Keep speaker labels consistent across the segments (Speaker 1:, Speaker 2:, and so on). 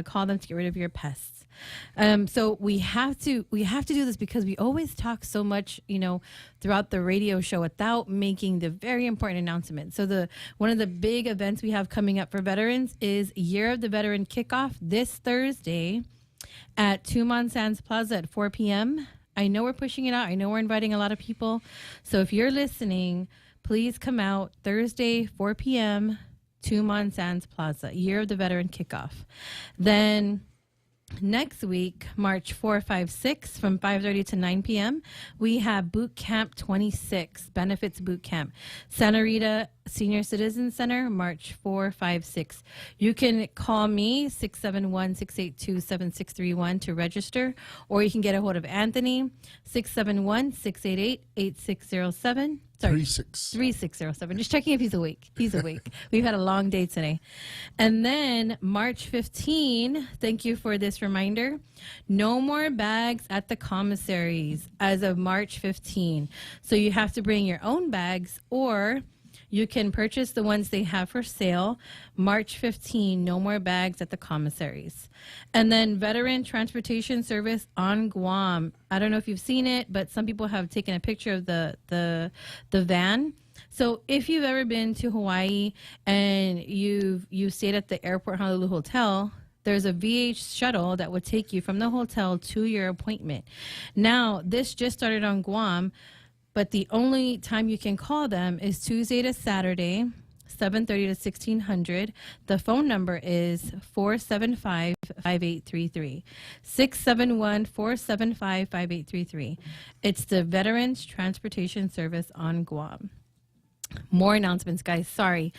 Speaker 1: call them to get rid of your pests. So we have to do this because we always talk so much, throughout the radio show without making the very important announcement. So one of the big events we have coming up for veterans is Year of the Veteran Kickoff this Thursday at Tumon Sands Plaza at 4 p.m. I know we're pushing it out. I know we're inviting a lot of people. So if you're listening, please come out Thursday, 4 p.m., Tumon Sands Plaza, Year of the Veteran Kickoff. Then next week, March 4, 5, 6, from 5:30 to 9 p.m., we have Boot Camp 26, Benefits Boot Camp, Santa Rita Senior Citizen Center, March 4, 5, 6. You can call me, 671-682-7631 to register, or you can get a hold of Anthony, 671-688-8607. Sorry, 3607. Just checking if he's awake. He's awake. We've had a long day today. And then March 15, thank you for this reminder. No more bags at the commissaries as of March 15. So you have to bring your own bags, or you can purchase the ones they have for sale. March 15, no more bags at the commissaries. And then Veteran Transportation Service on Guam. I don't know if you've seen it, but some people have taken a picture of the van. So if you've ever been to Hawaii and you stayed at the Airport Honolulu Hotel, there's a VH shuttle that would take you from the hotel to your appointment. Now, this just started on Guam, but the only time you can call them is Tuesday to Saturday, 7:30 to 1600. The phone number is 475-5833. 671-475-5833. It's the Veterans Transportation Service on Guam. More announcements, guys. Sorry.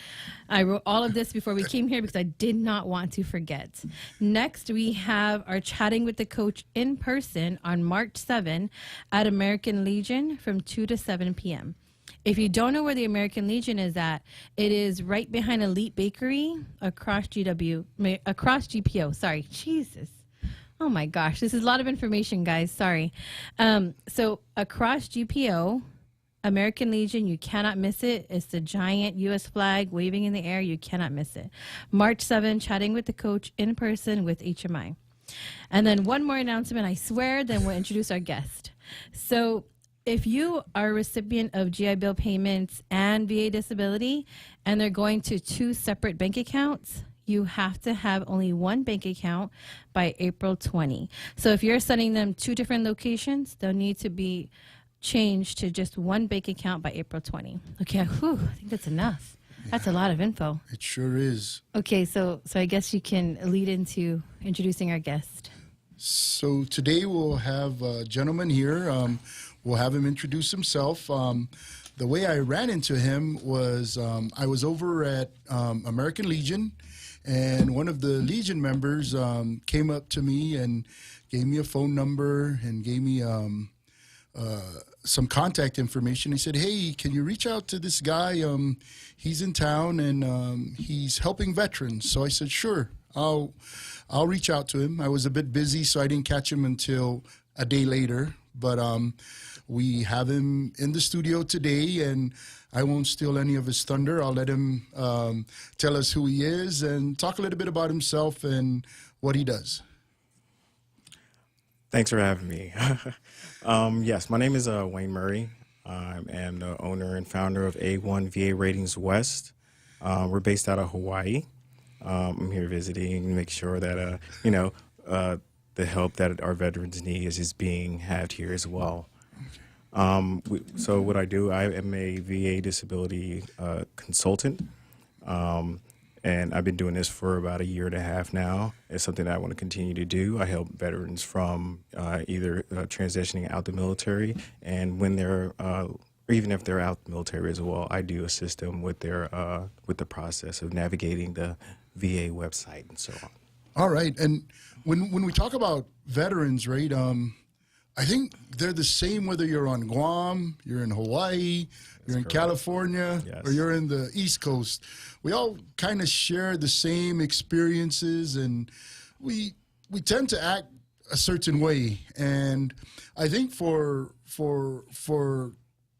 Speaker 1: I wrote all of this before we came here because I did not want to forget. Next, we have our Chatting with the Coach in person on March 7 at American Legion from 2 to 7 p.m. If you don't know where the American Legion is at, it is right behind Elite Bakery across GPO. Sorry. Jesus. Oh, my gosh. This is a lot of information, guys. Sorry. So across GPO, American Legion, you cannot miss it. It's the giant U.S. flag waving in the air. You cannot miss it. March 7, Chatting with the Coach in person with HMI. And then one more announcement, I swear, then we'll introduce our guest. So if you are a recipient of GI Bill payments and VA disability, and they're going to two separate bank accounts, you have to have only one bank account by April 20. So if you're sending them two different locations, they'll need to be changed to just one bank account by April 20. Okay, I think that's enough. Yeah. That's a lot of info.
Speaker 2: It sure is.
Speaker 1: Okay, so I guess you can lead into introducing our guest.
Speaker 2: So today we'll have a gentleman here. We'll have him introduce himself. The way I ran into him was I was over at American Legion, and one of the Legion members came up to me and gave me a phone number and gave me some contact information. He said, "Hey, can you reach out to this guy? He's in town and he's helping veterans." So I said, "Sure, I'll reach out to him." I was a bit busy, so I didn't catch him until a day later. But we have him in the studio today, and I won't steal any of his thunder. I'll let him tell us who he is and talk a little bit about himself and what he does.
Speaker 3: Thanks for having me. Yes, my name is Wayne Murray. I'm the owner and founder of A1 VA Ratings West. We're based out of Hawaii. I'm here visiting and make sure that, the help that our veterans need is being had here as well. So what I do, I am a VA disability consultant. And I've been doing this for about a year and a half now. It's something that I want to continue to do. I help veterans from either transitioning out the military, and when they're, or even if they're out the military as well, I do assist them with their with the process of navigating the VA website and so on.
Speaker 2: All right, and when we talk about veterans, right? I think they're the same whether you're on Guam, you're in Hawaii, you're in California,
Speaker 3: yes,
Speaker 2: or you're in the East Coast. We all kind of share the same experiences, and we tend to act a certain way. And I think for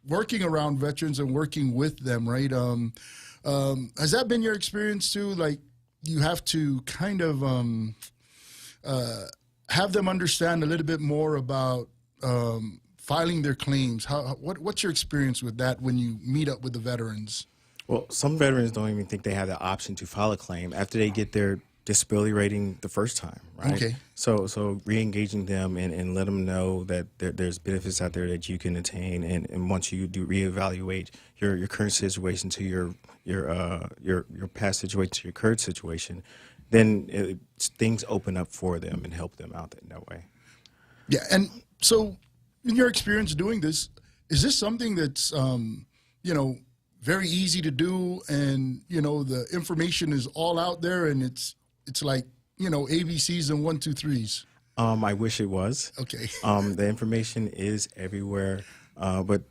Speaker 2: working around veterans and working with them, right? Has that been your experience too? Like you have to kind of have them understand a little bit more about filing their claims. What's your experience with that when you meet up with the veterans?
Speaker 3: Well, some veterans don't even think they have the option to file a claim after they get their disability rating the first time, right?
Speaker 2: Okay.
Speaker 3: So re-engaging them and let them know that there's benefits out there that you can attain, and once you do reevaluate your current situation to your past situation to your current situation, then things open up for them and help them out in that way.
Speaker 2: Yeah, and so in your experience doing this, is this something that's very easy to do, and the information is all out there, and it's like ABCs and 1, 2, 3s?
Speaker 3: I wish it was.
Speaker 2: Okay.
Speaker 3: The information is everywhere, but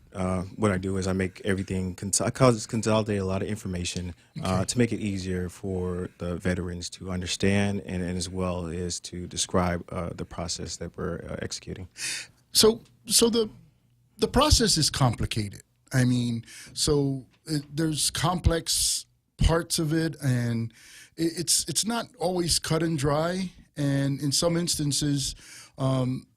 Speaker 3: what I do is I make everything consolidate a lot of information to make it easier for the veterans to understand, and as well as to describe the process that we're executing. So
Speaker 2: the process is complicated. I mean, there's complex parts of it, and it's not always cut and dry. And in some instances,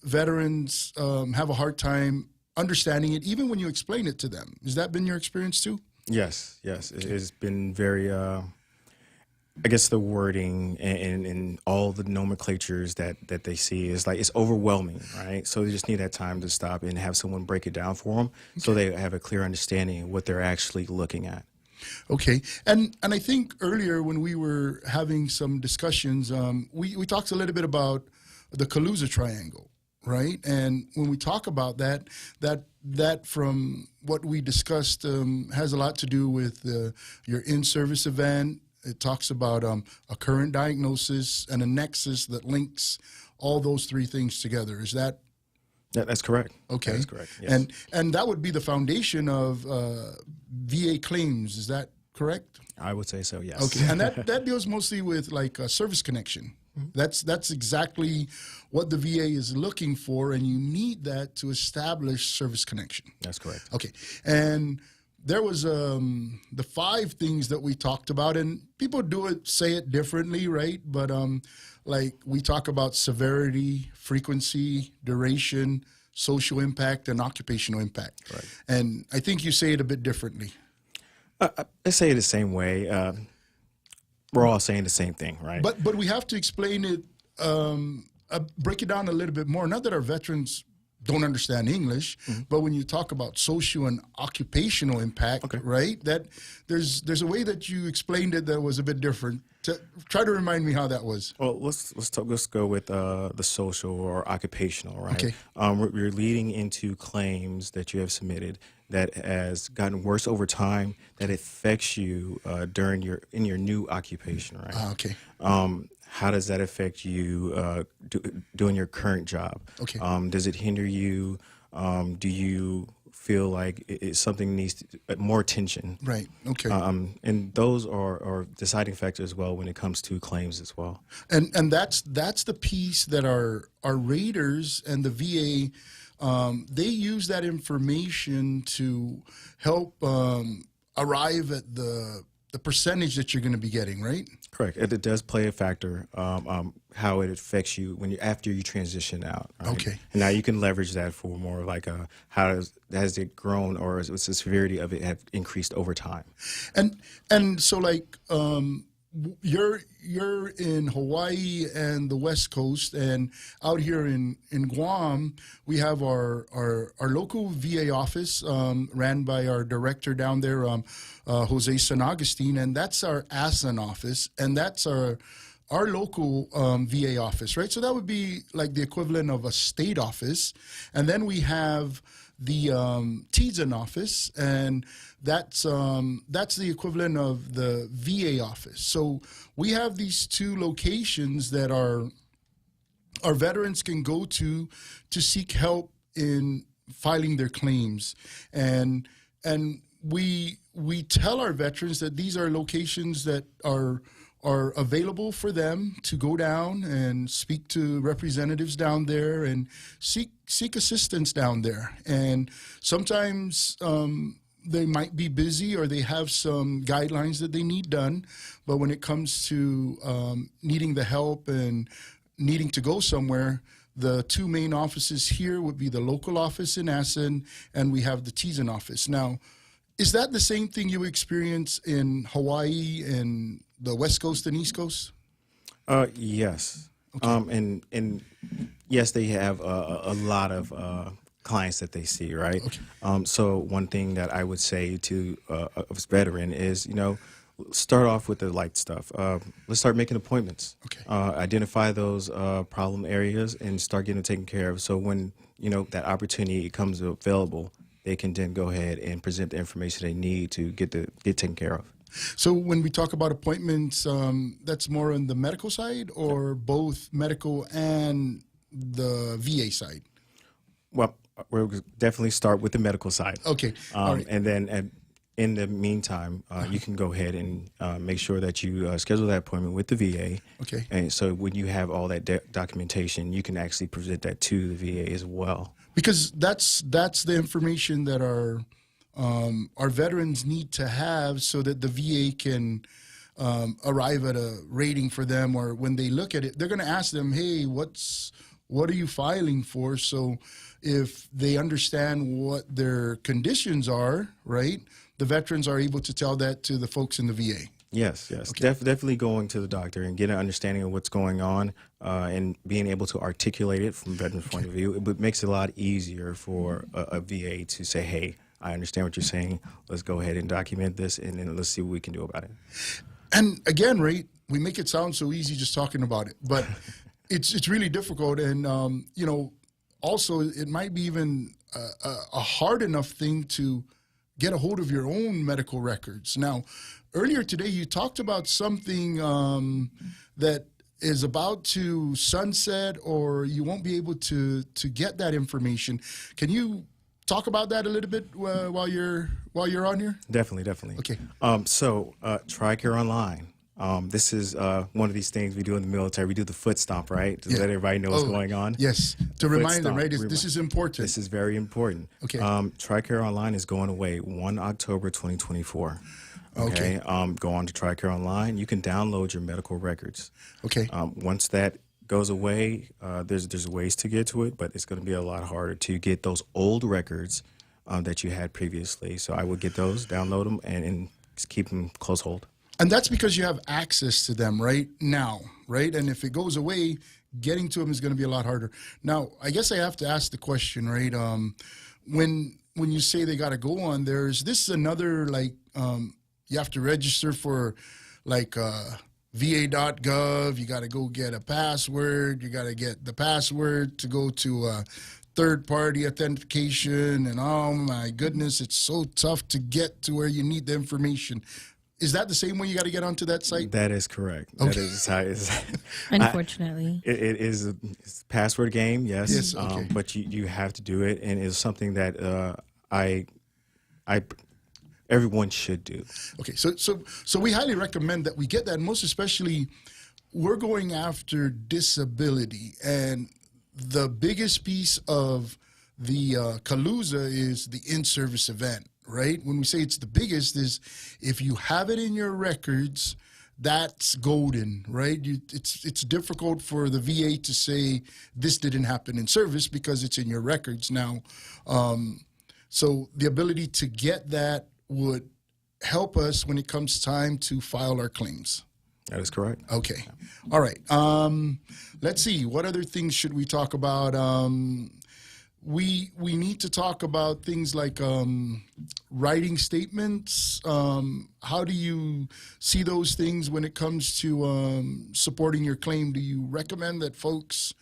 Speaker 2: veterans have a hard time understanding it, even when you explain it to them. Has that been your experience too?
Speaker 3: Yes. It's been very, I guess the wording and all the nomenclatures that they see is like, it's overwhelming, right? So they just need that time to stop and have someone break it down for them, so they have a clear understanding of what they're actually looking at.
Speaker 2: Okay, and I think earlier when we were having some discussions, we talked a little bit about the Calusa Triangle, right? And when we talk about that from what we discussed has a lot to do with your in-service event. It talks about a current diagnosis and a nexus that links all those three things together. Is that?
Speaker 3: Yeah, that's correct.
Speaker 2: Okay.
Speaker 3: That's correct. Yes.
Speaker 2: And that would be the foundation of VA claims. Is that correct?
Speaker 3: I would say so, yes.
Speaker 2: Okay. And that deals mostly with like a service connection. Mm-hmm. That's exactly what the VA is looking for, and you need that to establish service connection.
Speaker 3: That's correct.
Speaker 2: Okay. And there was the 5 things that we talked about, and people say it differently, right? But like we talk about severity, frequency, duration, social impact, and occupational impact.
Speaker 3: Right.
Speaker 2: And I think you say it a bit differently.
Speaker 3: I say it the same way. We're all saying the same thing, right?
Speaker 2: But we have to explain it, break it down a little bit more. Not that our veterans don't understand English, but when you talk about social and occupational impact, right? That there's a way that you explained it that was a bit different. Try to remind me how that was.
Speaker 3: Well, let's go with the social or occupational, right?
Speaker 2: Okay.
Speaker 3: We're leading into claims that you have submitted that has gotten worse over time, that affects you in your new occupation, right?
Speaker 2: Okay.
Speaker 3: How does that affect you doing your current job?
Speaker 2: Okay.
Speaker 3: Does it hinder you? Do you feel like something needs more attention?
Speaker 2: Right. Okay.
Speaker 3: And those are deciding factors as well when it comes to claims as well.
Speaker 2: And that's the piece that our raters and the VA they use that information to help arrive at the percentage that you're going to be getting, right?
Speaker 3: Correct. It does play a factor, how it affects you after you transition out. Right?
Speaker 2: Okay.
Speaker 3: And now you can leverage that for more like has it grown, or has the severity of it have increased over time?
Speaker 2: And so like you're in Hawaii and the West Coast, and out here in Guam, we have our local VA office ran by our director down there, Jose San Agustin, and that's our ASAN office, and that's our local VA office, right? So that would be like the equivalent of a state office. And then we have the TZAN office, and that's the equivalent of the VA office. So we have these 2 locations that our veterans can go to seek help in filing their claims. And we tell our veterans that these are locations that are available for them to go down and speak to representatives down there and seek assistance down there. And sometimes they might be busy or they have some guidelines that they need done, but when it comes to needing the help and needing to go somewhere, the two main offices here would be the local office in Assen, and we have the Teason office. Now, is that the same thing you experience in Hawaii and the West Coast and East Coast?
Speaker 3: Yes. And yes, they have a lot of clients that they see, right?
Speaker 2: Okay.
Speaker 3: So one thing that I would say to a veteran is, start off with the light stuff. Let's start making appointments.
Speaker 2: Okay.
Speaker 3: Identify those problem areas and start getting them taken care of. So when that opportunity comes available, they can then go ahead and present the information they need to get taken care of.
Speaker 2: So when we talk about appointments, that's more on the medical side or both medical and the VA side?
Speaker 3: Well, we'll definitely start with the medical side.
Speaker 2: Okay. All right.
Speaker 3: And then in the meantime, you can go ahead and make sure that you schedule that appointment with the VA.
Speaker 2: Okay.
Speaker 3: And so when you have all that documentation, you can actually present that to the VA as well.
Speaker 2: Because that's the information that our veterans need to have so that the VA can arrive at a rating for them, or when they look at it, they're going to ask them, hey, what are you filing for? So if they understand what their conditions are, right, the veterans are able to tell that to the folks in the VA.
Speaker 3: Yes.
Speaker 2: Okay.
Speaker 3: Definitely going to the doctor and get an understanding of what's going on and being able to articulate it from a veteran's point of view. It makes it a lot easier for a VA to say, hey, I understand what you're saying. Let's go ahead and document this, and then let's see what we can do about it.
Speaker 2: And again, right, we make it sound so easy just talking about it, but it's really difficult. And, also it might be even a hard enough thing to get a hold of your own medical records. Now, earlier today, you talked about something that is about to sunset, or you won't be able to get that information. Can you talk about that a little bit while you're on here?
Speaker 3: Definitely.
Speaker 2: Okay.
Speaker 3: So TRICARE Online. This is one of these things we do in the military. We do the foot stomp, right? To let everybody know what's going on.
Speaker 2: Yes. To remind them, right? This is important.
Speaker 3: This is very important.
Speaker 2: Okay.
Speaker 3: TRICARE Online is going away 1 October 2024. Okay. Go on to TRICARE Online. You can download your medical records.
Speaker 2: Okay.
Speaker 3: Once that goes away, there's ways to get to it, but it's going to be a lot harder to get those old records that you had previously. So I would get those, download them, and keep them close hold.
Speaker 2: And that's because you have access to them right now, right? And if it goes away, getting to them is going to be a lot harder. Now, I guess I have to ask the question, right? When you say they got to go on, this is another, like, you have to register for, like, va.gov. You got to go get a password. You got to get the password to go to third-party authentication. And, oh, my goodness, it's so tough to get to where you need the information. Is that the same way you got to get onto that site?
Speaker 3: That is correct.
Speaker 2: Okay.
Speaker 3: That is how it is.
Speaker 1: Unfortunately.
Speaker 3: It is a password game, yes.
Speaker 2: Yes, okay.
Speaker 3: But you have to do it, and it's something that everyone should do.
Speaker 2: Okay, so we highly recommend that we get that, and most especially, we're going after disability, and the biggest piece of the Calusa is the in-service event. Right? When we say it's the biggest, is if you have it in your records, that's golden, right? It's difficult for the VA to say this didn't happen in service because it's in your records now. So the ability to get that would help us when it comes time to file our claims.
Speaker 3: That is correct.
Speaker 2: Okay. All right. Let's see. What other things should we talk about? We need to talk about things like writing statements. How do you see those things when it comes to supporting your claim? Do you recommend that folks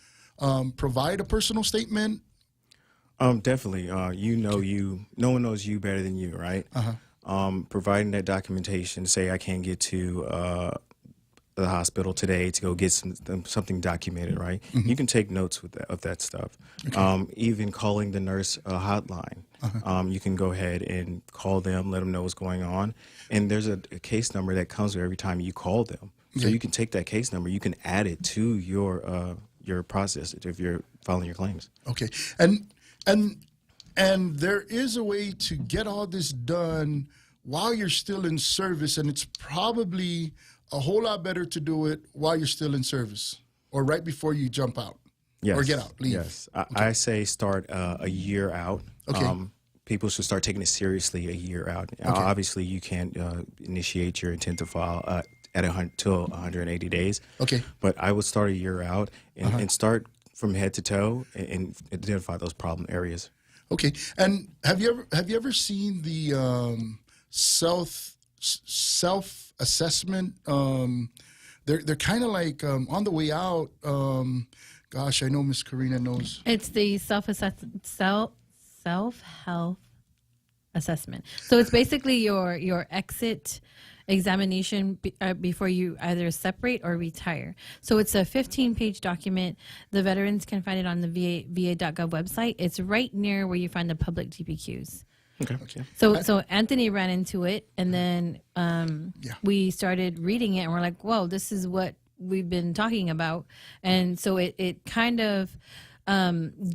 Speaker 2: provide a personal statement?
Speaker 3: Definitely. No one knows you better than you, right? Providing that documentation, say I can't get to the hospital today to go get something documented, right?
Speaker 2: Mm-hmm.
Speaker 3: You can take notes of that stuff. Okay. Even calling the nurse hotline. You can go ahead and call them, let them know what's going on. And there's a case number that comes with every time you call them. So you can take that case number, you can add it to your process if you're filing your claims.
Speaker 2: Okay. And And there is a way to get all this done while you're still in service, and it's probably a whole lot better to do it while you're still in service or right before you jump out
Speaker 3: Yes.
Speaker 2: or get out, leave.
Speaker 3: Yes. I say start a year out.
Speaker 2: Okay.
Speaker 3: People should start taking it seriously a year out. Obviously, you can't initiate your intent to file till 180 days.
Speaker 2: Okay.
Speaker 3: But I would start a year out and start from head to toe and identify those problem areas.
Speaker 2: Okay. And have you ever seen the self assessment? They're kind of like on the way out. Gosh, I know Miss Karina knows.
Speaker 1: It's the self-health assessment. So it's basically your exit examination before you either separate or retire. So it's a 15-page document. The veterans can find it on the va.gov website. It's right near where you find the public DPQs.
Speaker 3: Okay.
Speaker 1: So Anthony ran into it, and then we started reading it, and we're like, whoa, this is what we've been talking about. And so it kind of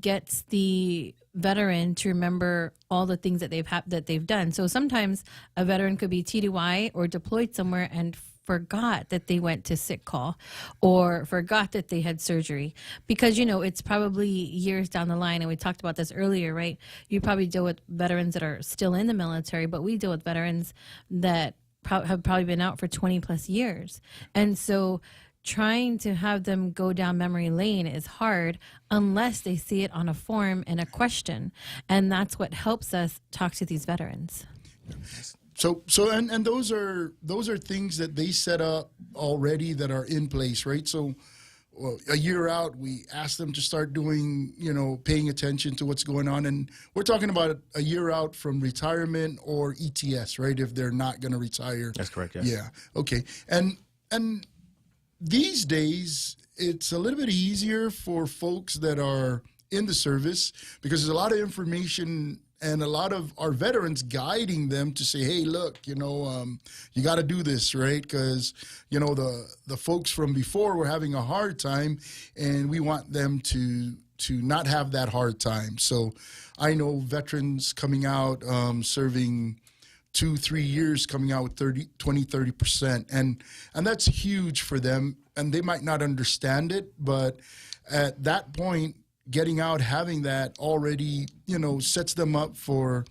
Speaker 1: gets the veteran to remember all the things that they've done. So sometimes a veteran could be TDY or deployed somewhere and forgot that they went to sick call or forgot that they had surgery, because it's probably years down the line, and we talked about this earlier, right? You probably deal with veterans that are still in the military, but we deal with veterans that have probably been out for 20 plus years. And so trying to have them go down memory lane is hard unless they see it on a form and a question. And that's what helps us talk to these veterans.
Speaker 2: So and those are things that they set up already that are in place, right? So a year out, we ask them to start doing, paying attention to what's going on. And we're talking about a year out from retirement or ETS, right? If they're not going to retire.
Speaker 3: That's correct, yes.
Speaker 2: Yeah. Okay. And these days, it's a little bit easier for folks that are in the service because there's a lot of information and a lot of our veterans guiding them to say, hey, look, you got to do this, right? Because, the folks from before were having a hard time, and we want them to not have that hard time. So I know veterans coming out, serving 2-3 years, coming out with 20-30%. And that's huge for them. And they might not understand it, but at that point, getting out, having that already, sets them up for,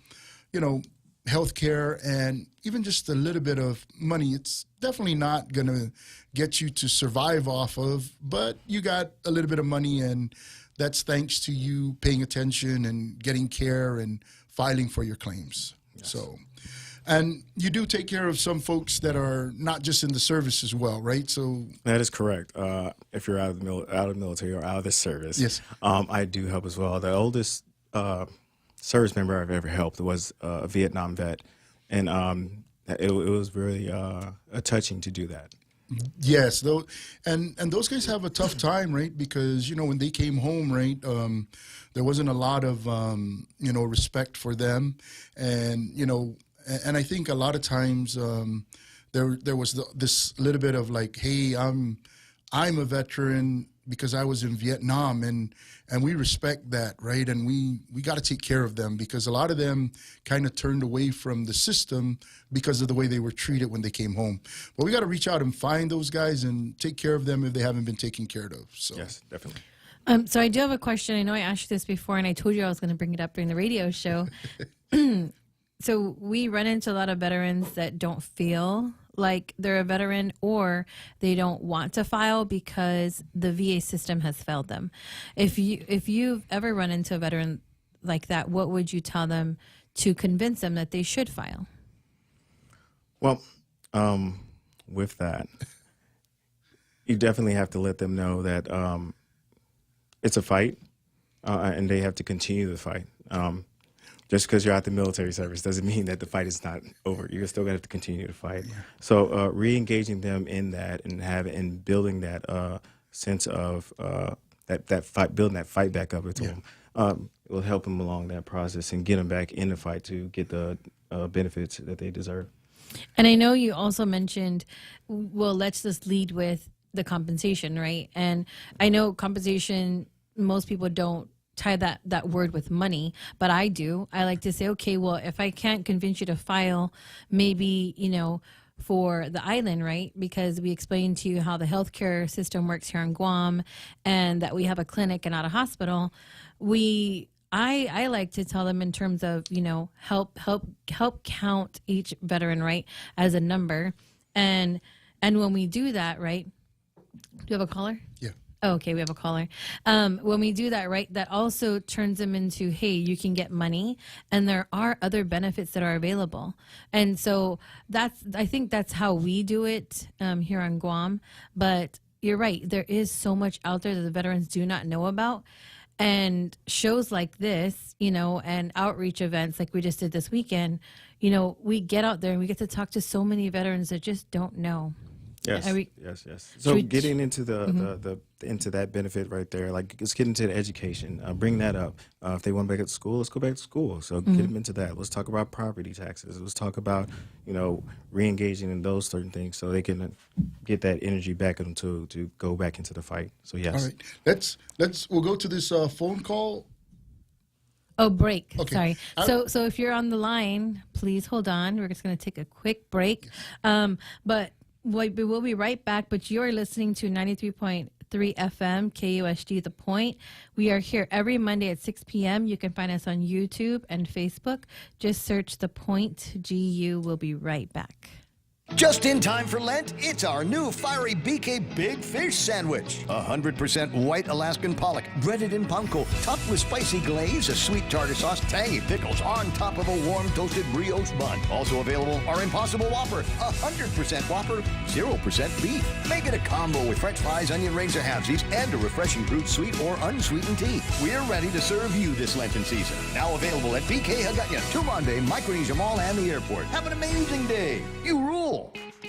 Speaker 2: health care and even just a little bit of money. It's definitely not going to get you to survive off of, but you got a little bit of money, and that's thanks to you paying attention and getting care and filing for your claims. Yes. So, and you do take care of some folks that are not just in the service as well, right? So
Speaker 3: that is correct. If you're out of the military or out of the service,
Speaker 2: yes,
Speaker 3: I do help as well. The oldest service member I've ever helped was a Vietnam vet, and it was really touching to do that.
Speaker 2: Yes, though, and those guys have a tough time, right? Because when they came home, right, there wasn't a lot of respect for them, and I think a lot of times there was this little bit of like, hey, I'm a veteran because I was in Vietnam, and we respect that, right? And we got to take care of them because a lot of them kind of turned away from the system because of the way they were treated when they came home. But we got to reach out and find those guys and take care of them if they haven't been taken care of. So
Speaker 3: yes, definitely.
Speaker 1: So I do have a question. I know I asked you this before, and I told you I was going to bring it up during the radio show. So we run into a lot of veterans that don't feel like they're a veteran, or they don't want to file because the VA system has failed them. If you've ever run into a veteran like that, what would you tell them to convince them that they should file?
Speaker 3: Well, with that, you definitely have to let them know that it's a fight, and they have to continue the fight. Just because you're out the military service doesn't mean that the fight is not over. You're still going to have to continue to fight. Yeah. So re-engaging them in that and building that sense of that fight, building that fight back up into them, it will help them along that process and get them back in the fight to get the benefits that they deserve.
Speaker 1: And I know you also mentioned, well, let's just lead with the compensation, right? And I know compensation, most people don't tie that word with money, but I do. I like to say, okay, well, if I can't convince you to file, maybe, for the island, right? Because we explained to you how the healthcare system works here in Guam and that we have a clinic and not a hospital. I like to tell them in terms of, help count each veteran, right, as a number. And when we do that, right? Do you have a caller?
Speaker 2: Yeah.
Speaker 1: Oh, okay, we have a caller. When we do that, right, that also turns them into, hey, you can get money, and there are other benefits that are available. And so I think that's how we do it here on Guam. But you're right, there is so much out there that the veterans do not know about. And shows like this, and outreach events like we just did this weekend, we get out there and we get to talk to so many veterans that just don't know.
Speaker 3: Yes. So getting into the into that benefit right there, like let's get into the education. Bring that up. If they want to go back to school, let's go back to school. So get them into that. Let's talk about property taxes. Let's talk about re-engaging in those certain things so they can get that energy back in them to go back into the fight. So yes.
Speaker 2: All right. We'll go to this phone call.
Speaker 1: Oh, break.
Speaker 2: Okay.
Speaker 1: Sorry. So if you're on the line, please hold on. We're just going to take a quick break. But we'll be right back, but you're listening to 93.3 FM, KUSG The Point. We are here every Monday at 6 p.m. You can find us on YouTube and Facebook. Just search The Point GU. We'll be right back.
Speaker 4: Just in time for Lent, it's our new fiery BK Big Fish Sandwich. 100% white Alaskan pollock, breaded in panko, topped with spicy glaze, a sweet tartar sauce, tangy pickles on top of a warm toasted brioche bun. Also available are Impossible Whopper, 100% Whopper, 0% beef. Make it a combo with French fries, onion rings, or halvesies, and a refreshing brewed sweet or unsweetened tea. We're ready to serve you this Lenten season. Now available at BK Hagåtña, Tumande, Micronesia Mall, and the airport. Have an amazing day. You rule.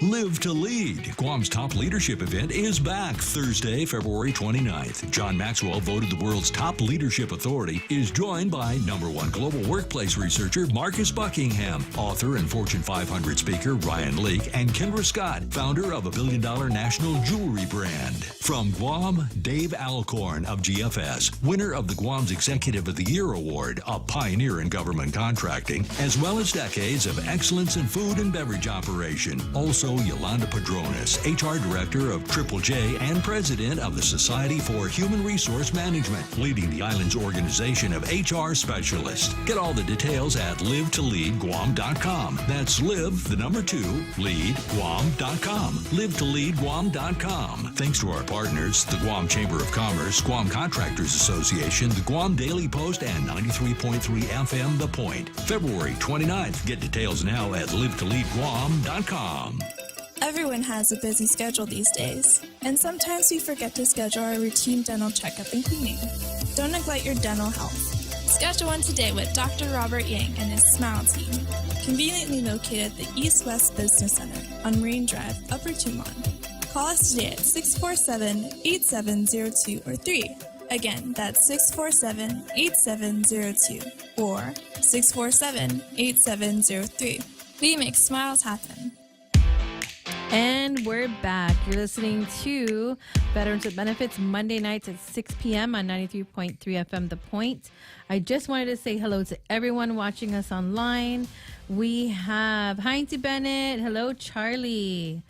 Speaker 5: Live to Lead, Guam's top leadership event, is back Thursday, February 29th. John Maxwell, voted the world's top leadership authority, is joined by #1 global workplace researcher Marcus Buckingham, author and Fortune 500 speaker Ryan Leake, and Kendra Scott, founder of a billion-dollar national jewelry brand. From Guam, Dave Alcorn of GFS, winner of the Guam's Executive of the Year Award, a pioneer in government contracting, as well as decades of excellence in food and beverage operation. Also, Yolanda Padronis, HR Director of Triple J and President of the Society for Human Resource Management, leading the island's organization of HR specialists. Get all the details at livetoleadguam.com. That's leadguam.com. livetoleadguam.com. Thanks to our partners, the Guam Chamber of Commerce, Guam Contractors Association, the Guam Daily Post, and 93.3 FM The Point. February 29th. Get details now at livetoleadguam.com.
Speaker 6: Everyone has a busy schedule these days, and sometimes we forget to schedule our routine dental checkup and cleaning. Don't neglect your dental health. Schedule one today with Dr. Robert Yang and his Smile Team, conveniently located at the East West Business Center on Marine Drive, Upper Tumon. Call us today at 647-8702 or 3. Again, that's 647-8702 or 647-8703. We make smiles happen.
Speaker 1: And we're back. You're listening to Veterans with Benefits Monday nights at 6 p.m. on 93.3 FM The Point. I just wanted to say hello to everyone watching us online. We have Heinz Bennett. Hello, Charlie.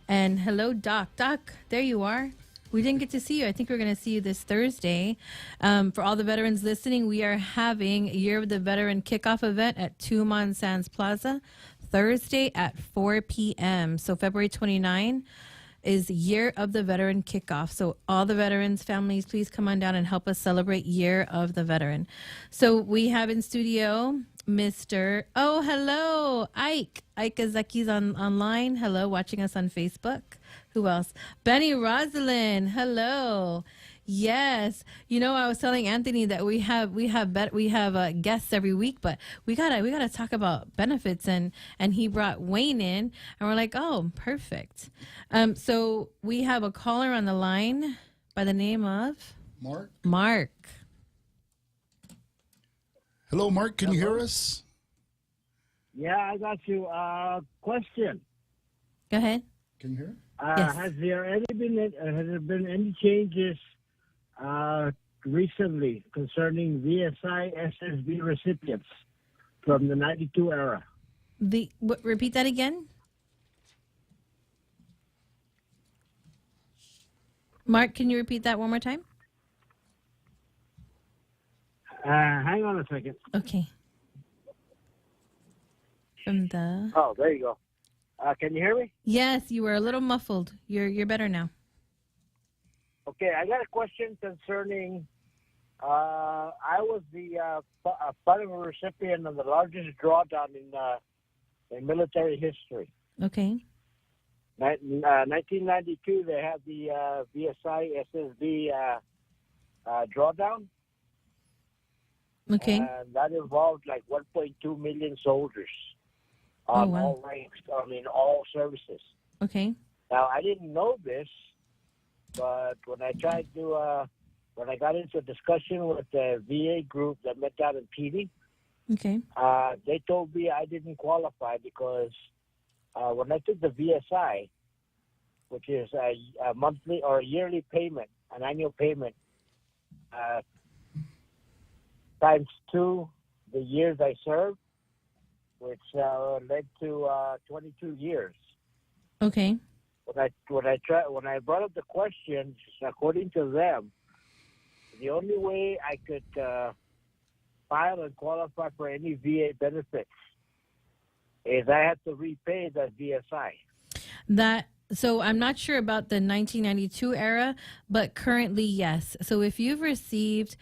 Speaker 1: And hello, Doc. Doc, there you are. We didn't get to see you. I think we're going to see you this Thursday. For all the veterans listening, we are having Year of the Veteran kickoff event at Tumon Sands Plaza Thursday at 4 p.m. So February 29 is Year of the Veteran kickoff. So all the veterans, families, please come on down and help us celebrate Year of the Veteran. So we have in studio Mr. Oh, hello, Ike. Ike Azeki's online. Hello, watching us on Facebook. Who else? Benny Rosalind. Hello. Yes, I was telling Anthony that we have guests every week, but we gotta talk about benefits, and he brought Wayne in, and we're like, oh, perfect. So we have a caller on the line by the name of Mark.
Speaker 2: Hello, Mark. Can you hear us?
Speaker 7: Yeah, I got you. Question.
Speaker 1: Go ahead.
Speaker 2: Can you hear?
Speaker 7: Yes. Has there been any changes recently concerning VSI SSB recipients from the 92 era.
Speaker 1: Repeat that again. Mark, can you repeat that one more time?
Speaker 7: Hang on a second.
Speaker 1: Okay. From the
Speaker 7: Oh, there you go. Can you hear me?
Speaker 1: Yes, you were a little muffled. You're better now.
Speaker 7: Okay, I got a question concerning. I was the part of a recipient of the largest drawdown in military history.
Speaker 1: Okay.
Speaker 7: 1992, they had the VSI SSB drawdown.
Speaker 1: Okay.
Speaker 7: And that involved like 1.2 million soldiers on all ranks, all services.
Speaker 1: Okay.
Speaker 7: Now, I didn't know this, but when I tried to, when I got into a discussion with the VA group that met down in PD,
Speaker 1: Okay.
Speaker 7: they told me I didn't qualify because when I took the VSI, which is a monthly or a yearly payment, an annual payment, times 2 the years I served, which led to 22 years.
Speaker 1: Okay.
Speaker 7: When I brought up the question, according to them, the only way I could file and qualify for any VA benefits is I had to repay that VSI.
Speaker 1: So I'm not sure about the 1992 era, but currently, yes. So if you've received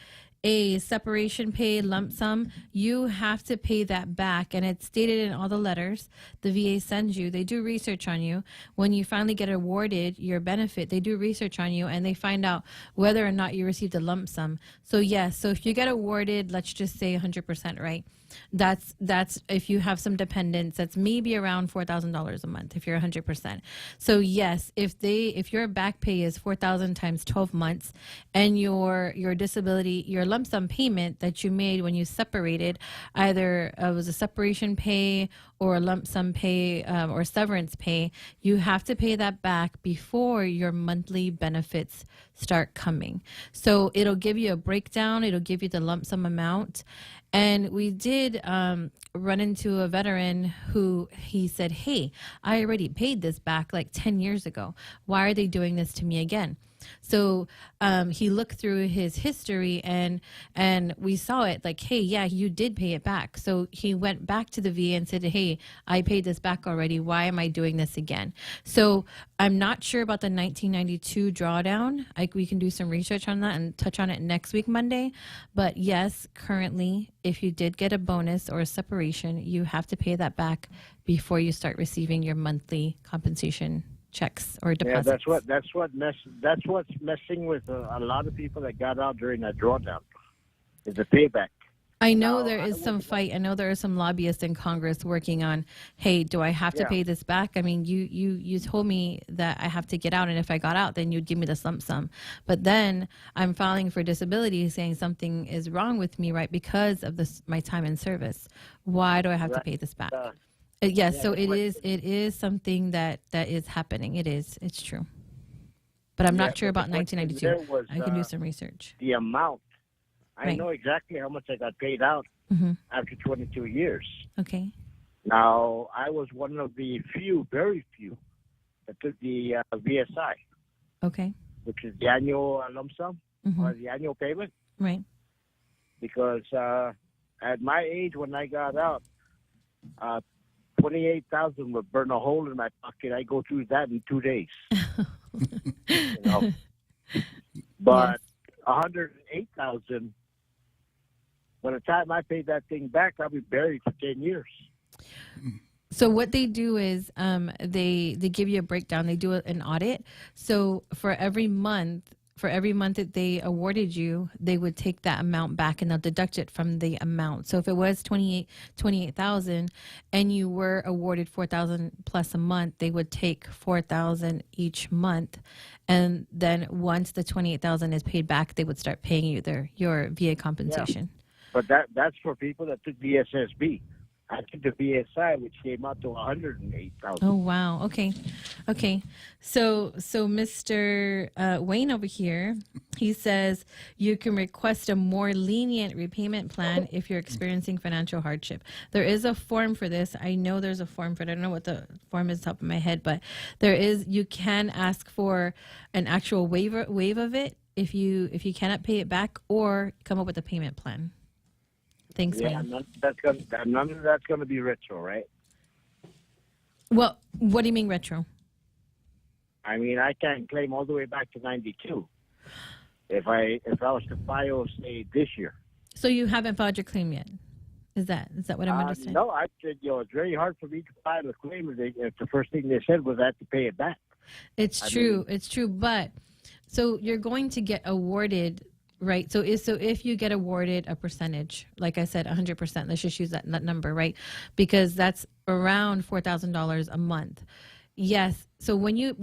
Speaker 1: a separation pay lump sum, you have to pay that back. And it's stated in all the letters the VA sends you. They do research on you. When you finally get awarded your benefit, they do research on you and they find out whether or not you received a lump sum. So yes, so if you get awarded, let's just say 100%, right? That's if you have some dependents, that's maybe around $4,000 a month if you're 100%. So yes, if your back pay is 4,000 times 12 months, and your disability, your lump sum payment that you made when you separated, either it was a separation pay or a lump sum pay or severance pay, you have to pay that back before your monthly benefits start coming. So it'll give you a breakdown. It'll give you the lump sum amount. And we did run into a veteran who he said, hey, I already paid this back like 10 years ago. Why are they doing this to me again? So he looked through his history and we saw it like, hey, yeah, you did pay it back. So he went back to the VA and said, hey, I paid this back already. Why am I doing this again? So I'm not sure about the 1992 drawdown. We can do some research on that and touch on it next week, Monday. But yes, currently, if you did get a bonus or a separation, you have to pay that back before you start receiving your monthly compensation checks or deposits.
Speaker 7: Yeah, that's what's messing with a lot of people that got out during that drawdown. Is the payback.
Speaker 1: I know there is some fight. I know there are some lobbyists in Congress working on, hey, do I have to pay this back? I mean, you told me that I have to get out, and if I got out, then you'd give me this lump sum. But then I'm filing for disability saying something is wrong with me, right, because of my time in service. Why do I have to pay this back? Yes, so it is something that is happening. It's true. But I'm not sure about 1992. I can do some research.
Speaker 7: The amount. I know exactly how much I got paid out after 22 years.
Speaker 1: Okay.
Speaker 7: Now, I was one of the few, very few, that took the VSI.
Speaker 1: Okay.
Speaker 7: Which is the annual lump sum or the annual payment.
Speaker 1: Right.
Speaker 7: Because at my age when I got out, 28,000 would burn a hole in my pocket. I go through that in 2 days. You know? But 108,000, by the time I paid that thing back, I'll be buried for 10 years.
Speaker 1: So what they do is they give you a breakdown. They do an audit. So for every month that they awarded you, they would take that amount back and they'll deduct it from the amount. So if it was 28,000 and you were awarded 4,000 plus a month, they would take 4,000 each month. And then once the 28,000 is paid back, they would start paying you your VA compensation.
Speaker 7: Yeah. But that's for people that took the SSB. I took the BSI, which came out to 108,000.
Speaker 1: Oh wow. Okay. So Mr. Wayne over here, he says you can request a more lenient repayment plan if you're experiencing financial hardship. There is a form for this. I know there's a form for it. I don't know what the form is top of my head, but there is. You can ask for an actual waive of it if you cannot pay it back, or come up with a payment plan. Thanks,
Speaker 7: Yeah,
Speaker 1: Wayne.
Speaker 7: none of that's going to be retro, right?
Speaker 1: Well, what do you mean retro?
Speaker 7: I mean, I can claim all the way back to 92 if I was to file, say, this year.
Speaker 1: So you haven't filed your claim yet? Is that what I'm understanding?
Speaker 7: No, I said, it's very hard for me to file a claim if the first thing they said was I have to pay it back.
Speaker 1: It's true. But so you're going to get awarded, right? So if you get awarded a percentage, like I said, 100%, let's just use that number, right? Because that's around $4,000 a month. Yes. So when you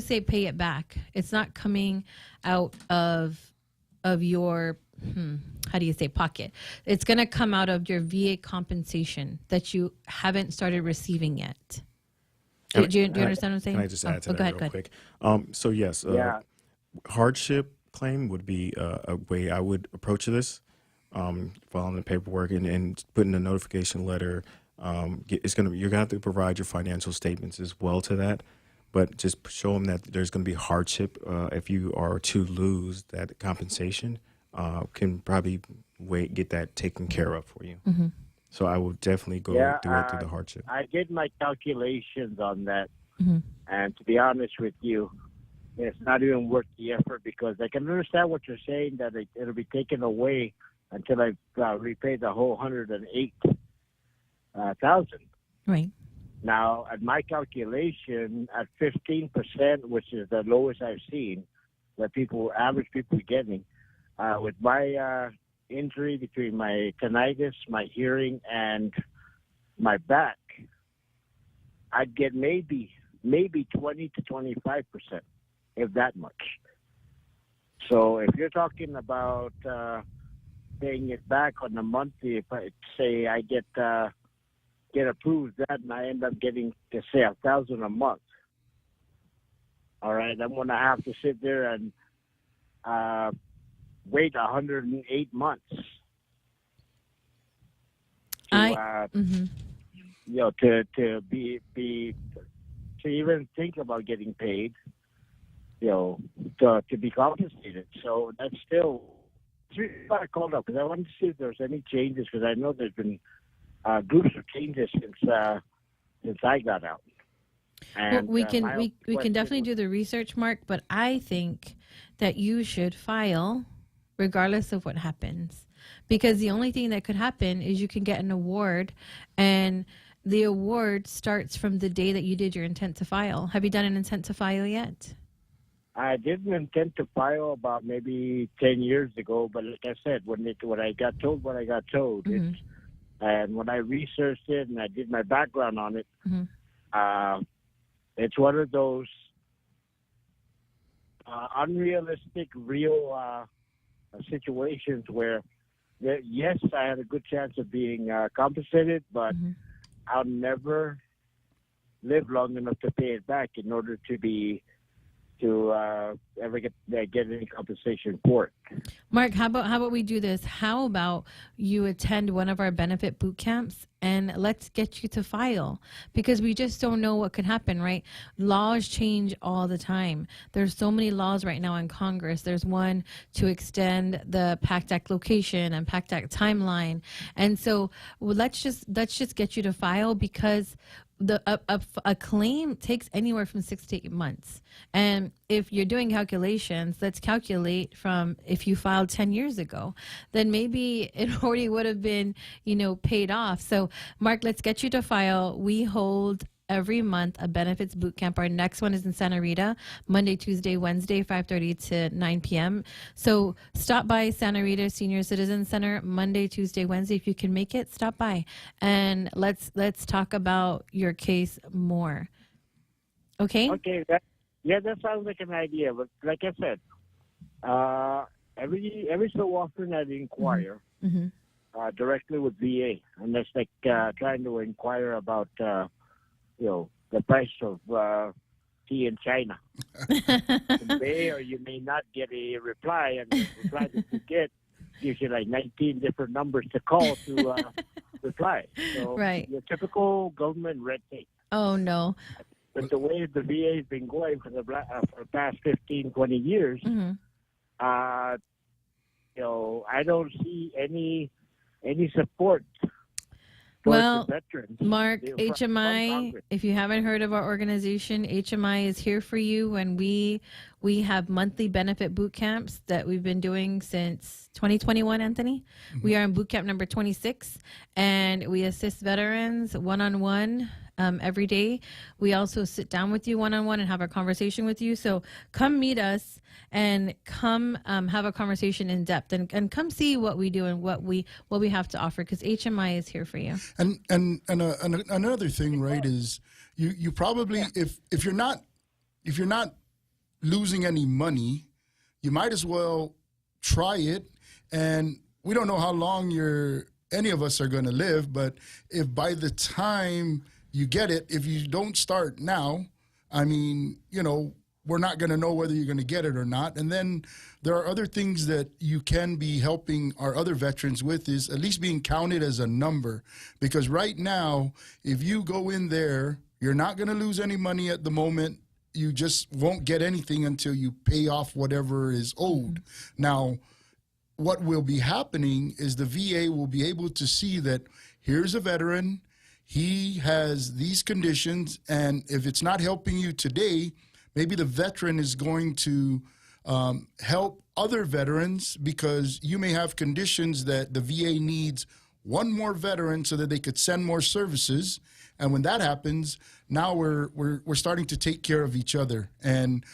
Speaker 1: say pay it back, it's not coming out of your how do you say pocket? It's going to come out of your VA compensation that you haven't started receiving yet. Do you understand what I'm saying?
Speaker 3: Can I just add to
Speaker 1: go
Speaker 3: that
Speaker 1: ahead,
Speaker 3: real
Speaker 1: go ahead.
Speaker 3: quick? So yes,
Speaker 7: Yeah.
Speaker 3: hardship claim would be a way I would approach this. Filing the paperwork and putting a notification letter. You're gonna have to provide your financial statements as well to that, but just show them that there's gonna be hardship if you are to lose that compensation. Can probably get that taken care of for you.
Speaker 1: Mm-hmm.
Speaker 3: So I will definitely go through the hardship.
Speaker 7: I did my calculations on that,
Speaker 1: Mm-hmm.
Speaker 7: and to be honest with you, it's not even worth the effort because I can understand what you're saying that it'll be taken away until I repay the whole 108,000.
Speaker 1: Right.
Speaker 7: Now, at my calculation, at 15%, which is the lowest I've seen, that average people are getting, with my injury between my tinnitus, my hearing, and my back, I'd get maybe 20 to 25%, if that much. So if you're talking about paying it back on the monthly, if I say I get approved that and I end up getting to say $1,000 a month, all right, I'm gonna have to sit there and wait 108 months to even think about getting paid, to be compensated. So that's still. I called up because I wanted to see if there's any changes because I know there's been groups of changes since I got out. And
Speaker 1: Well, we can definitely do the research, Mark, but I think that you should file regardless of what happens, because the only thing that could happen is you can get an award, and the award starts from the day that you did your intent to file. Have you done an intent to file yet?
Speaker 7: I didn't intend to file about maybe 10 years ago, but like I said, when I got told what I got told,
Speaker 1: Mm-hmm.
Speaker 7: and when I researched it and I did my background on it,
Speaker 1: Mm-hmm.
Speaker 7: It's one of those unrealistic, real situations where, yes, I had a good chance of being compensated, but
Speaker 1: Mm-hmm.
Speaker 7: I'll never live long enough to pay it back in order to ever get any compensation for it.
Speaker 1: Mark, how about we do this? How about you attend one of our benefit boot camps and let's get you to file, because we just don't know what could happen, right? Laws change all the time. There's so many laws right now in Congress. There's one to extend the PACT Act location and PACT Act timeline. And so let's just get you to file, because a claim takes anywhere from 6 to 8 months. And if you're doing calculations, let's calculate from if you filed 10 years ago, then maybe it already would have been, paid off. So, Mark, let's get you to file. We hold every month a benefits boot camp. Our next one is in Santa Rita, Monday, Tuesday, Wednesday, 5:30 to 9 p.m. So stop by Santa Rita Senior Citizen Center Monday, Tuesday, Wednesday. If you can make it, stop by and let's talk about your case more. Okay?
Speaker 7: Okay, that sounds like an idea. But like I said, every so often I'd inquire,
Speaker 1: Mm-hmm.
Speaker 7: directly with VA, and that's like trying to inquire about the price of tea in China. You may or you may not get a reply, and the reply that you get gives you like 19 different numbers to call to reply. So
Speaker 1: Right.
Speaker 7: your typical government red tape.
Speaker 1: Oh, no.
Speaker 7: But the way the VA has been going for the past 15, 20 years,
Speaker 1: Mhm.
Speaker 7: I don't see any support towards
Speaker 1: Well,
Speaker 7: the veterans.
Speaker 1: Mark,
Speaker 7: from
Speaker 1: HMI,
Speaker 7: Congress.
Speaker 1: if you haven't heard of our organization, HMI is here for you. And we have monthly benefit boot camps that we've been doing since 2021, Anthony. We are in boot camp number 26, and we assist veterans one-on-one every day. We also sit down with you one-on-one and have a conversation with you. So come meet us and come have a conversation in depth, and come see what we do and what we have to offer, because HMI is here for you.
Speaker 2: And another thing, right, is you probably if you're not losing any money, you might as well try it. And we don't know how long any of us are going to live, but if by the time you get it, if you don't start now, I mean, we're not going to know whether you're going to get it or not. And then there are other things that you can be helping our other veterans with, is at least being counted as a number. Because right now, if you go in there, you're not going to lose any money at the moment. You just won't get anything until you pay off whatever is owed. Now, what will be happening is the VA will be able to see that here's a veteran, he has these conditions, and if it's not helping you today, maybe the veteran is going to help other veterans, because you may have conditions that the VA needs one more veteran so that they could send more services. And when that happens, now we're starting to take care of each other. And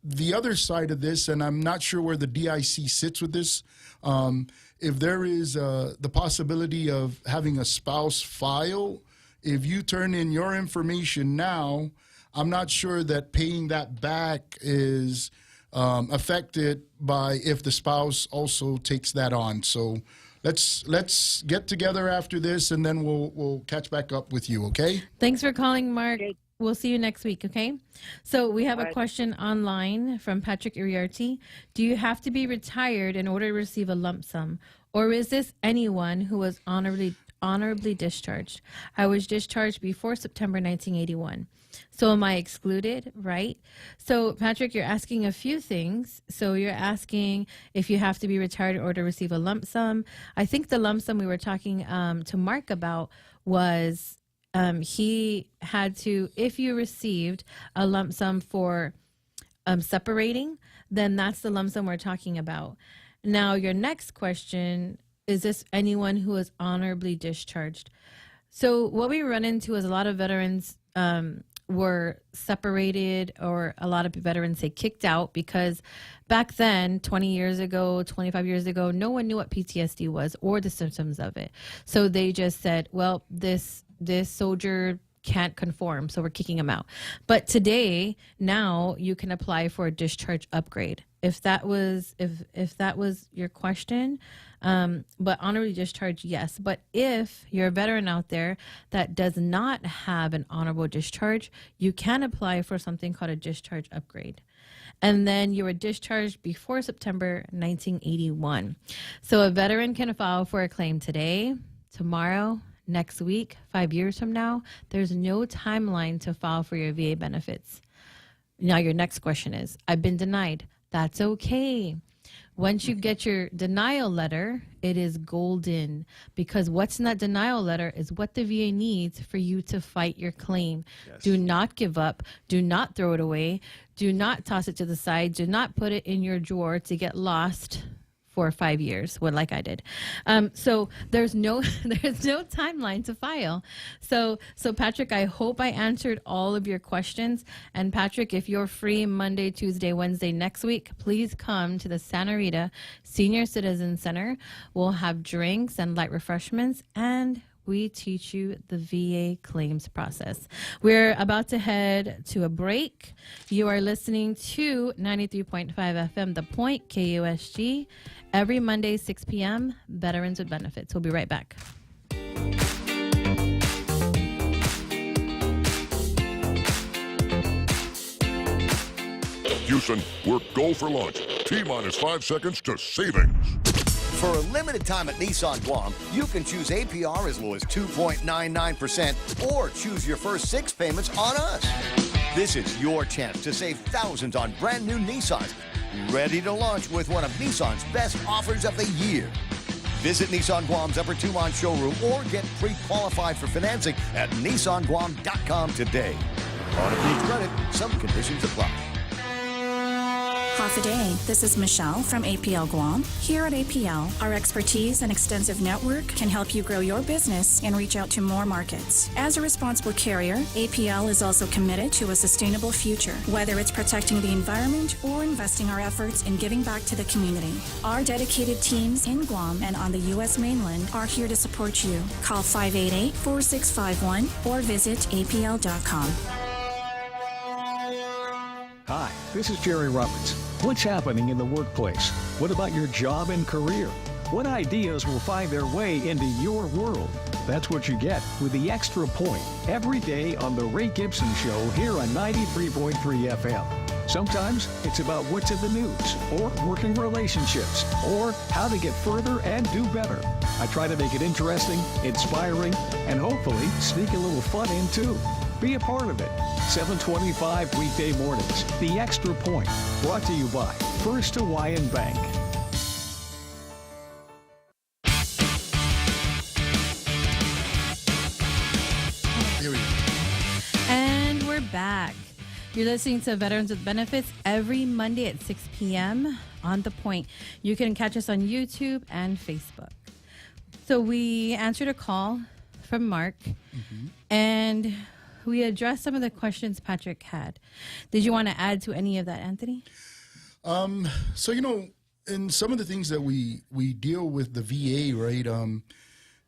Speaker 2: the other side of this, and I'm not sure where the DIC sits with this, if there is the possibility of having a spouse file, if you turn in your information now, I'm not sure that paying that back is affected by if the spouse also takes that on. So let's get together after this, and then we'll catch back up with you, okay?
Speaker 1: Thanks for calling, Mark.
Speaker 7: Okay.
Speaker 1: We'll see you next week, okay? So we have a
Speaker 7: Alright.
Speaker 1: question online from Patrick Iriarty. Do you have to be retired in order to receive a lump sum? Or is this anyone who was honorably discharged? I was discharged before September 1981. So am I excluded, right? So, Patrick, you're asking a few things. So you're asking if you have to be retired in order to receive a lump sum. I think the lump sum we were talking to Mark about was he had to, if you received a lump sum for separating, then that's the lump sum we're talking about. Now, your next question, is this anyone who is honorably discharged? So what we run into is a lot of veterans were separated, or a lot of veterans say kicked out, because back then, 20 years ago, 25 years ago, no one knew what PTSD was or the symptoms of it. So they just said, well, this soldier can't conform, so we're kicking him out. But today, now you can apply for a discharge upgrade. If that was your question, but honorably discharged, yes. But if you're a veteran out there that does not have an honorable discharge, you can apply for something called a discharge upgrade. And then you were discharged before September 1981. So a veteran can file for a claim today, tomorrow, next week, 5 years from now. There's no timeline to file for your VA benefits. Now your next question is, I've been denied. That's okay. Once you get your denial letter, it is golden, because what's in that denial letter is what the VA needs for you to fight your claim.
Speaker 3: Yes.
Speaker 1: Do not give up. Do not throw it away. Do not toss it to the side. Do not put it in your drawer to get lost for 5 years, like I did. So there's no timeline to file. So Patrick, I hope I answered all of your questions. And Patrick, if you're free Monday, Tuesday, Wednesday next week, please come to the Santa Rita Senior Citizen Center. We'll have drinks and light refreshments, and we teach you the VA claims process. We're about to head to a break. You are listening to 93.5 FM, The Point, KUSG, every Monday, 6 p.m., Veterans with Benefits. We'll be right back.
Speaker 8: Houston, we're go for launch. T-minus 5 seconds to savings.
Speaker 4: For a limited time at Nissan Guam, you can choose APR as low as 2.99% or choose your first 6 payments on us. This is your chance to save thousands on brand new Nissans. Ready to launch with one of Nissan's best offers of the year. Visit Nissan Guam's Upper Tumon showroom or get pre-qualified for financing at nissanguam.com today. On approved credit, some conditions apply.
Speaker 9: Half a day. This is Michelle from APL Guam. Here at APL, our expertise and extensive network can help you grow your business and reach out to more markets. As a responsible carrier, APL is also committed to a sustainable future, whether it's protecting the environment or investing our efforts in giving back to the community. Our dedicated teams in Guam and on the U.S. mainland are here to support you. Call 588-4651 or visit apl.com.
Speaker 10: Hi, this is Jerry Roberts. What's happening in the workplace? What about your job and career? What ideas will find their way into your world? That's what you get with the Extra Point every day on The Ray Gibson Show here on 93.3 FM. Sometimes it's about what's in the news, or working relationships, or how to get further and do better. I try to make it interesting, inspiring, and hopefully sneak a little fun in too. Be a part of it. 7:25 weekday mornings. The Extra Point. Brought to you by First Hawaiian Bank.
Speaker 2: Here we go.
Speaker 1: And we're back. You're listening to Veterans with Benefits every Monday at 6 p.m. on The Point. You can catch us on YouTube and Facebook. So we answered a call from Mark, and we addressed some of the questions Patrick had. Did you want to add to any of that, Anthony?
Speaker 2: So, in some of the things that we deal with the VA, right,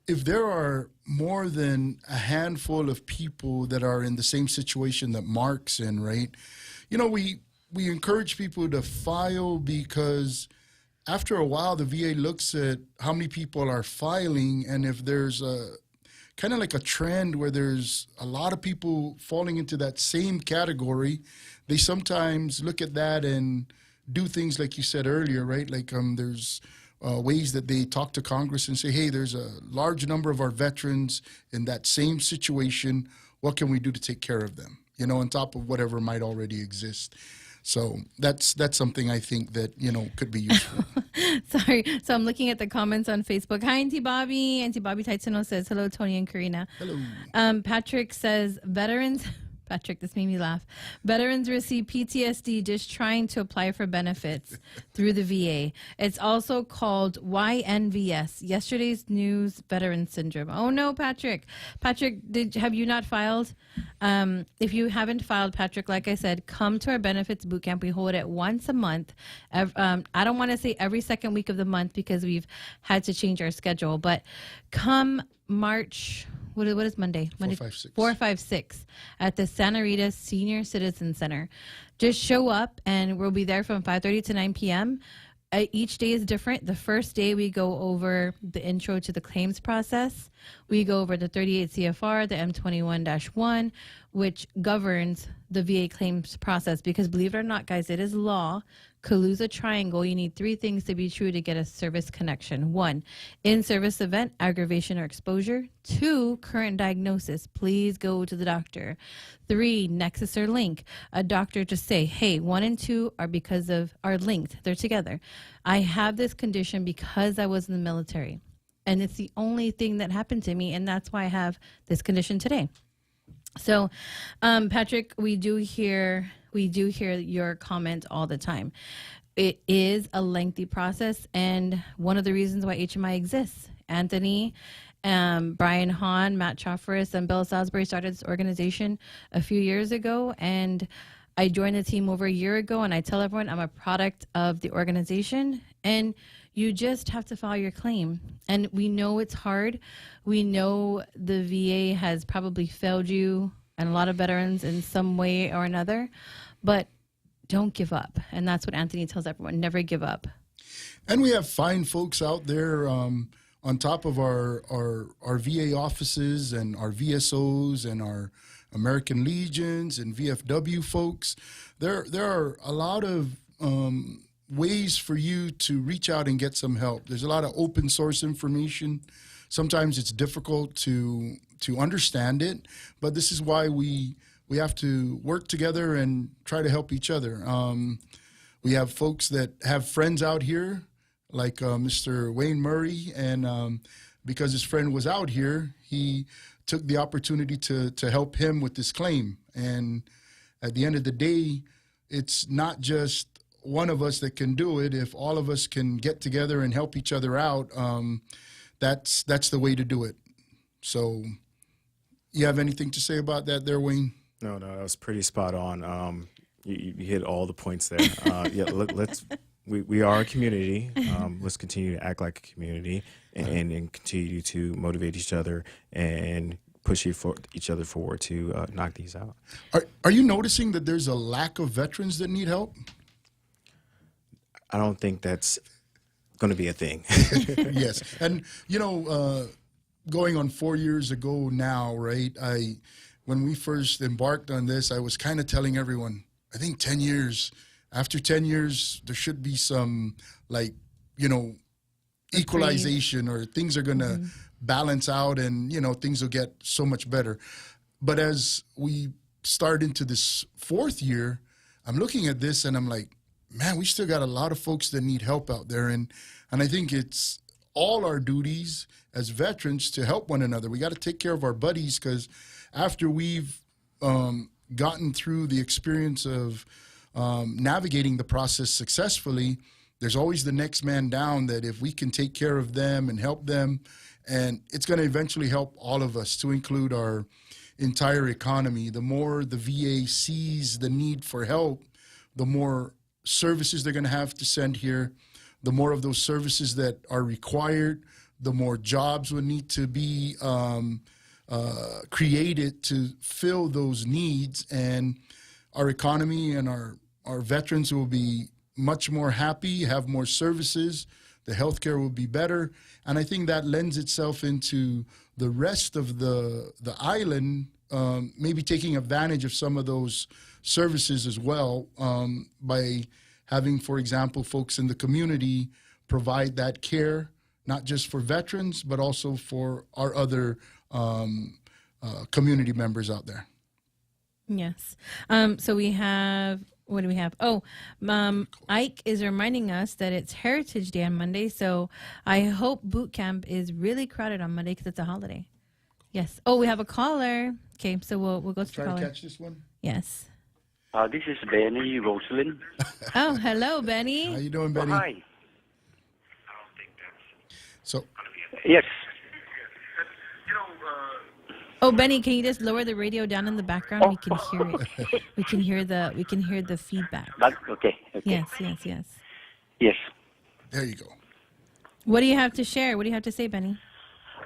Speaker 2: if there are more than a handful of people that are in the same situation that Mark's in, right, we encourage people to file, because after a while the VA looks at how many people are filing, and if there's a kind of like a trend where there's a lot of people falling into that same category, they sometimes look at that and do things like you said earlier, right? Like there's ways that they talk to Congress and say, hey, there's a large number of our veterans in that same situation. What can we do to take care of them? On top of whatever might already exist. So that's something I think that, could be useful.
Speaker 1: Sorry. So I'm looking at the comments on Facebook. Hi, Auntie Bobby. Auntie Bobby Taitsino says, hello, Tony and Karina.
Speaker 2: Hello.
Speaker 1: Patrick says, veterans... Patrick, this made me laugh. Veterans receive PTSD just trying to apply for benefits through the VA. It's also called YNVS, Yesterday's News Veteran Syndrome. Oh, no, Patrick. Patrick, have you not filed? If you haven't filed, Patrick, like I said, come to our benefits boot camp. We hold it once a month. I don't want to say every second week of the month because we've had to change our schedule, but come March... What is Monday? 4, 5, 6 at the Santa Rita Senior Citizen Center. Just show up, and we'll be there from 5:30 to 9 p.m. Each day is different. The first day we go over the intro to the claims process. We go over the 38 CFR, the M21-1, which governs the VA claims process. Because believe it or not, guys, it is law. Kaluza Triangle, you need 3 things to be true to get a service connection. 1, in-service event, aggravation or exposure. 2, current diagnosis. Please go to the doctor. 3, nexus or link. A doctor to say, hey, 1 and 2 are linked. They're together. I have this condition because I was in the military. And it's the only thing that happened to me, and that's why I have this condition today. So, Patrick, we do hear your comment all the time. It is a lengthy process, and one of the reasons why HMI exists. Anthony, Brian Hahn, Matt Chaffris, and Bill Salisbury started this organization a few years ago, and I joined the team over a year ago, and I tell everyone I'm a product of the organization, and you just have to file your claim. And we know it's hard. We know the VA has probably failed you and a lot of veterans in some way or another, but don't give up. And that's what Anthony tells everyone, never give up.
Speaker 2: And we have fine folks out there on top of our VA offices and our VSOs and our American Legions and VFW folks. There are a lot of ways for you to reach out and get some help. There's a lot of open source information. Sometimes it's difficult to understand it, but this is why we have to work together and try to help each other. We have folks that have friends out here, like Mr. Wayne Murray, and because his friend was out here, he took the opportunity to help him with this claim. And at the end of the day, it's not just one of us that can do it. If all of us can get together and help each other out, that's the way to do it. So you have anything to say about that there, Wayne?
Speaker 3: No, that was pretty spot on. You hit all the points there. Yeah, we are a community. Let's continue to act like a community and continue to motivate each other and push each other forward to knock these out.
Speaker 2: Are you noticing that there's a lack of veterans that need help?
Speaker 3: I don't think that's going to be a thing.
Speaker 2: Yes. And, going on 4 years ago now, right, when we first embarked on this, I was kind of telling everyone, I think 10 years, after 10 years, there should be some, equalization, or things are going to balance out and, things will get so much better. But as we start into this 4th year, I'm looking at this and I'm like, man, we still got a lot of folks that need help out there. And I think it's all our duties as veterans to help one another. We got to take care of our buddies, because after we've gotten through the experience of navigating the process successfully, there's always the next man down, that if we can take care of them and help them, and it's going to eventually help all of us, to include our entire economy. The more the VA sees the need for help, the more services they're going to have to send here, the more of those services that are required, the more jobs would need to be created to fill those needs, and our economy and our veterans will be much more happy, have more services, the healthcare will be better, and I think that lends itself into the rest of the island maybe taking advantage of some of those services as well, by having, for example, folks in the community provide that care, not just for veterans, but also for our other community members out there.
Speaker 1: Yes. So we have, what do we have? Oh, Ike is reminding us that it's Heritage Day on Monday. So I hope boot camp is really crowded on Monday because it's a holiday. Yes. Oh, we have a caller. Okay, so we'll go to the caller.
Speaker 2: Try to catch this one.
Speaker 1: Yes.
Speaker 11: This is Benny Rosalind.
Speaker 1: Oh, hello, Benny.
Speaker 2: How you doing, Benny?
Speaker 11: Oh, hi.
Speaker 2: So.
Speaker 11: Yes.
Speaker 1: Oh, Benny, can you just lower the radio down in the background? We can hear it. We can hear the feedback.
Speaker 11: Okay.
Speaker 1: Yes.
Speaker 11: Yes.
Speaker 2: There you go.
Speaker 1: What do you have to share? What do you have to say, Benny?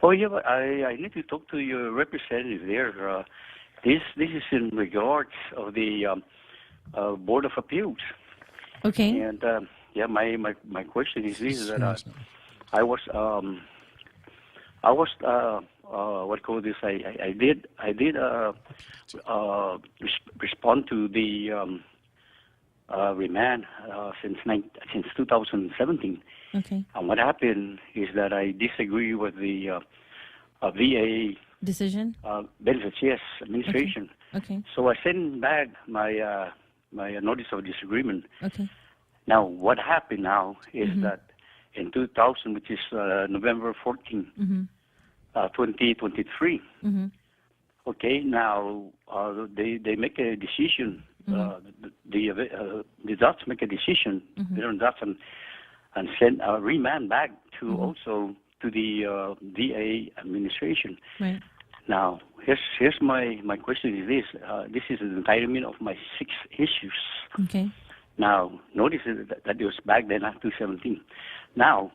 Speaker 11: Oh, yeah, but I need to talk to your representative there. This is in regards of the Board of Appeals.
Speaker 1: Okay.
Speaker 11: And my question is this: that I was what call this? I did respond to the remand since 2017.
Speaker 1: Okay.
Speaker 11: And what happened is that I disagree with the VA
Speaker 1: decision,
Speaker 11: benefits, yes, administration.
Speaker 1: Okay.
Speaker 11: So I sent back my notice of disagreement.
Speaker 1: Okay.
Speaker 11: Now what happened now is that in 2000, which is November 14, 2023. Okay. Now they make a decision. The judge make a decision. Veteran judge and send a remand back to also to the VA administration.
Speaker 1: Right.
Speaker 11: Now here's my question is this. This is an entitlement of my 6 issues.
Speaker 1: Okay.
Speaker 11: Now, notice that it was back then after 2017. Now,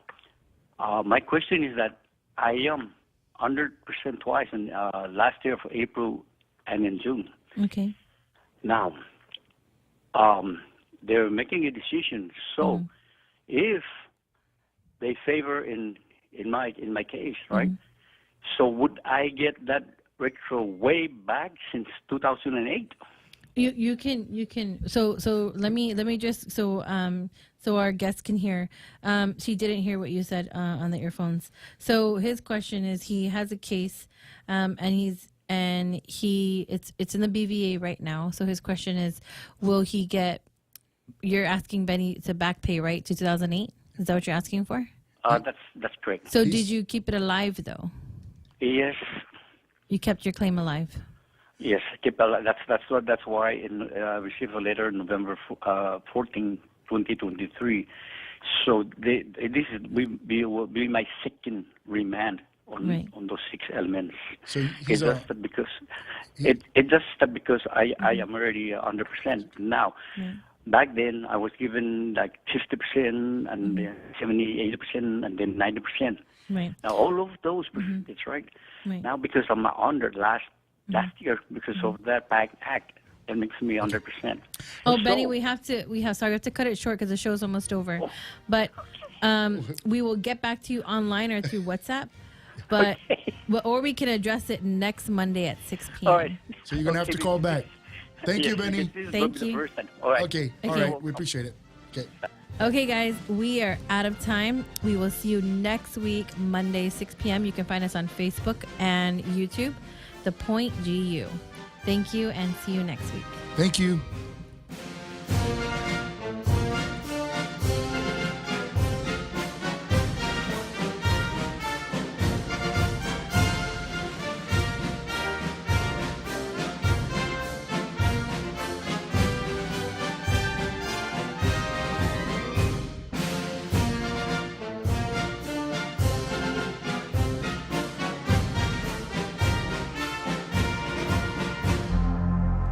Speaker 11: my question is that I am 100% twice in last year for April and in June.
Speaker 1: Okay.
Speaker 11: Now, they're making a decision. So, if they favor in my case, right? So, would I get that retro way back since 2008?
Speaker 1: You can so let me just so our guests can hear. She didn't hear what you said on the earphones. So his question is, he has a case and it's in the BVA right now. So his question is, will he get, you're asking Benny to back pay, right, to 2008? Is that what you're asking for?
Speaker 11: That's correct.
Speaker 1: So did you keep it alive though?
Speaker 11: Yes.
Speaker 1: You kept your claim alive.
Speaker 11: Yes, that's why I received a letter November 14, 2023. So this will be my second remand on those 6 elements.
Speaker 2: So
Speaker 11: it's just that because I am already 100% now. Back then I was given like 50% and then 70, 80% and then 90%.
Speaker 1: Right.
Speaker 11: Now all of those percentages, right? Now because I'm under last year because of that PAC Act, that makes me 100%.
Speaker 1: Oh, Benny, we have to cut it short because the show's almost over. But we will get back to you online or through WhatsApp. But or we can address it next Monday at 6 p.m.
Speaker 11: All right.
Speaker 2: So you're gonna have to call back. Thank you, Benny.
Speaker 1: Thank you.
Speaker 11: All right.
Speaker 2: Okay. All right. We appreciate it. Okay.
Speaker 1: Okay, guys, we are out of time. We will see you next week, Monday, 6 p.m. You can find us on Facebook and YouTube, The Point GU. Thank you, and see you next week.
Speaker 2: Thank you.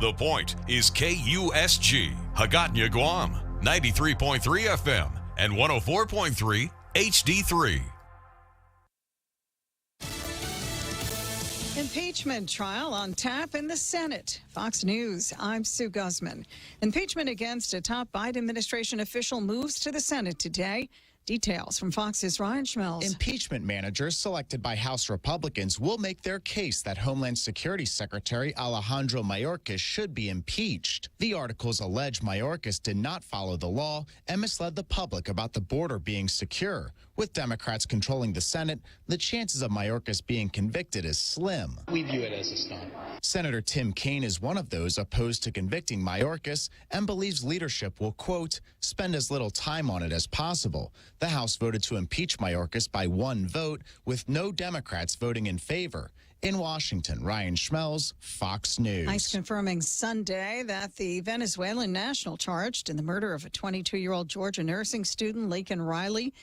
Speaker 12: The Point is KUSG, Hagåtña, Guam, 93.3 FM and 104.3 HD3.
Speaker 13: Impeachment trial on tap in the Senate. Fox News, I'm Sue Guzman. Impeachment against a top Biden administration official moves to the Senate today. Details from Fox's Ryan Schmelz.
Speaker 14: Impeachment managers selected by House Republicans will make their case that Homeland Security Secretary Alejandro Mayorkas should be impeached. The articles allege Mayorkas did not follow the law and misled the public about the border being secure. With Democrats controlling the Senate, the chances of Mayorkas being convicted is slim.
Speaker 15: We view it as a stunt.
Speaker 14: Senator Tim Kaine is one of those opposed to convicting Mayorkas and believes leadership will, quote, spend as little time on it as possible. The House voted to impeach Mayorkas by 1 vote, with no Democrats voting in favor. In Washington, Ryan Schmelz, Fox News.
Speaker 13: ICE confirming Sunday that the Venezuelan national charged in the murder of a 22-year-old Georgia nursing student, Laken Riley,